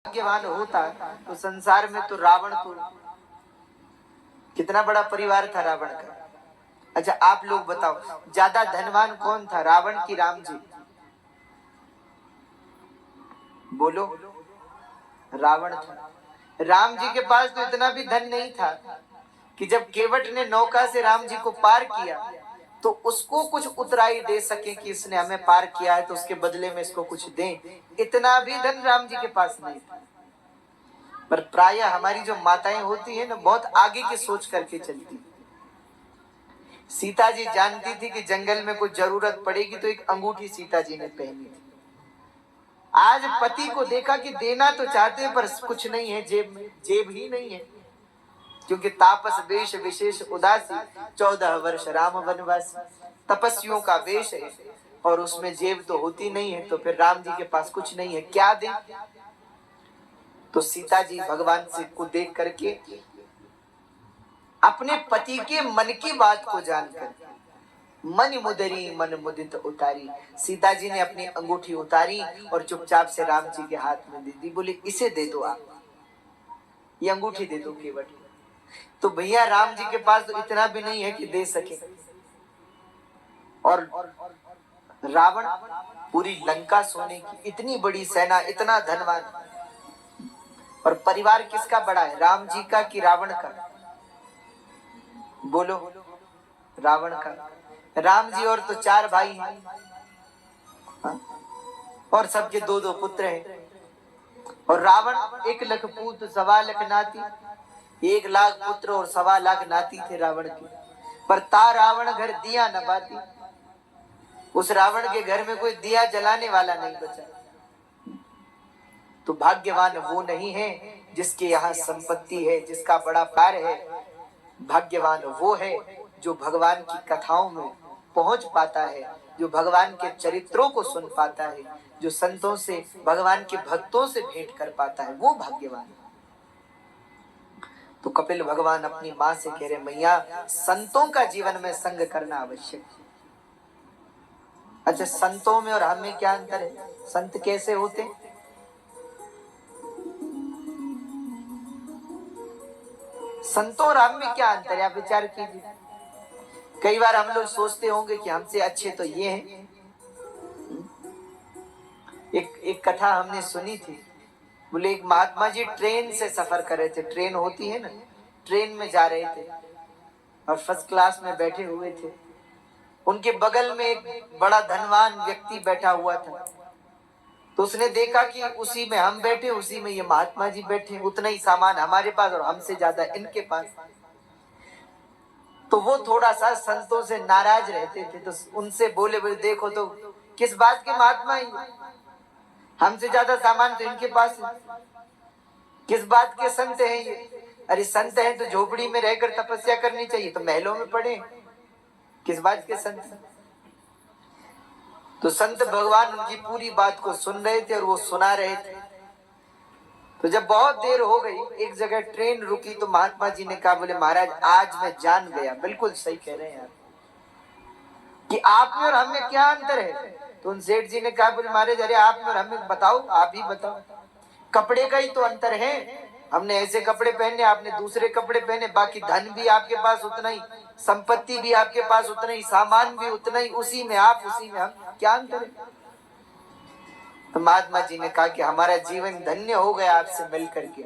भाग्यवान होता तो संसार में तो रावण तो कितना बड़ा परिवार था रावण का। अच्छा आप लोग बताओ ज्यादा धनवान कौन था, रावण की राम जी? बोलो। रावण था। राम जी के पास तो इतना भी धन नहीं था कि जब केवट ने नौका से राम जी को पार किया तो उसको कुछ उतराई दे सके कि इसने हमें पार किया है तो उसके बदले में इसको कुछ दें। इतना भी धन राम जी के पास नहीं था। पर प्रायः हमारी जो माताएं होती है ना, बहुत आगे की सोच करके चलती। सीता जी जानती थी कि जंगल में कोई जरूरत पड़ेगी तो एक अंगूठी सीता जी ने पहनी थी। आज पति को देखा कि देना तो चाहते हैं पर कुछ नहीं है जेब में, जेब ही नहीं है, क्योंकि तापस वेश विशेष उदासी 14 वर्ष राम वनवासी। तपस्वियों का वेश है और उसमें जेब तो होती नहीं है, तो फिर राम जी के पास कुछ नहीं है, क्या दे? तो सीता जी भगवान से को देख करके अपने पति के मन की बात को जानकर मन मुदरी मन मुदित उतारी, सीता जी ने अपनी अंगूठी उतारी और चुपचाप से राम जी के हाथ में दे दी। बोले इसे दे दो, आप ये अंगूठी दे दो केवट। तो भैया राम जी के पास तो इतना भी नहीं है कि दे सके। और रावण पूरी लंका सोने की, इतनी बड़ी सेना, इतना धनवान, और परिवार किसका बड़ा है, राम जी का कि रावण का? बोलो। रावण का। राम जी और तो 4 भाई हैं और सबके 2-2 पुत्र हैं। और रावण 1 लाख पूत 1.25 लाख नाती, 1 लाख पुत्र और 1.25 लाख नाती थे रावण के। पर ता रावण घर दिया न बाती, उस रावण के घर में कोई दिया जलाने वाला नहीं बचा। तो भाग्यवान वो नहीं है जिसके यहाँ संपत्ति है, जिसका बड़ा प्यार है। भाग्यवान वो है जो भगवान की कथाओं में पहुंच पाता है, जो भगवान के चरित्रों को सुन पाता है, जो संतों से, भगवान के भक्तों से भेंट कर पाता है, वो भाग्यवान। तो कपिल भगवान अपनी मां से कह रहे, मैया संतों का जीवन में संग करना आवश्यक है। अच्छा संतों में और हम में क्या अंतर है? संत कैसे होते? संतों और हम में क्या अंतर है, आप विचार कीजिए। कई बार हम लोग सोचते होंगे कि हमसे अच्छे तो ये हैं। एक कथा हमने सुनी थी। बोले एक महात्मा जी ट्रेन से सफर कर रहे थे, ट्रेन होती है ना, ट्रेन में जा रहे थे और फर्स्ट क्लास में बैठे हुए थे। उनके बगल में एक बड़ा धनवान व्यक्ति बैठा हुआ था। तो उसने देखा कि उसी में हम बैठे, उसी में ये महात्मा जी बैठे, उतना ही सामान हमारे पास और हमसे ज्यादा इनके पास। तो वो थोड़ा सा संतों से नाराज रहते थे, तो उनसे बोले देखो तो किस बात के महात्मा ही, हमसे ज्यादा सामान तो इनके पास है, किस बात के संत हैं ये? अरे संत हैं तो झोपड़ी में रहकर तपस्या करनी चाहिए, तो महलों में पड़े, किस बात के संत? तो संत भगवान उनकी पूरी बात को सुन रहे थे और वो सुना रहे थे। तो जब बहुत देर हो गई, एक जगह ट्रेन रुकी, तो महात्मा जी ने कहा, बोले महाराज आज मैं जान गया, बिल्कुल सही कह रहे हैं आप, कि आप में और हम में क्या अंतर है। तो उन सेठ जी ने कहा, बोले महाराज अरे आप में और हम में बताओ, आप ही बताओ। कपड़े का ही तो अंतर है, हमने ऐसे कपड़े पहने, आपने दूसरे कपड़े पहने, बाकी धन भी आपके पास उतना ही, संपत्ति भी आपके पास उतना ही, सामान भी उतना ही, उसी में आप उसी में हम, क्या अंतर है? तो महात्मा जी ने कहा कि हमारा जीवन धन्य हो गया आपसे मिल करके।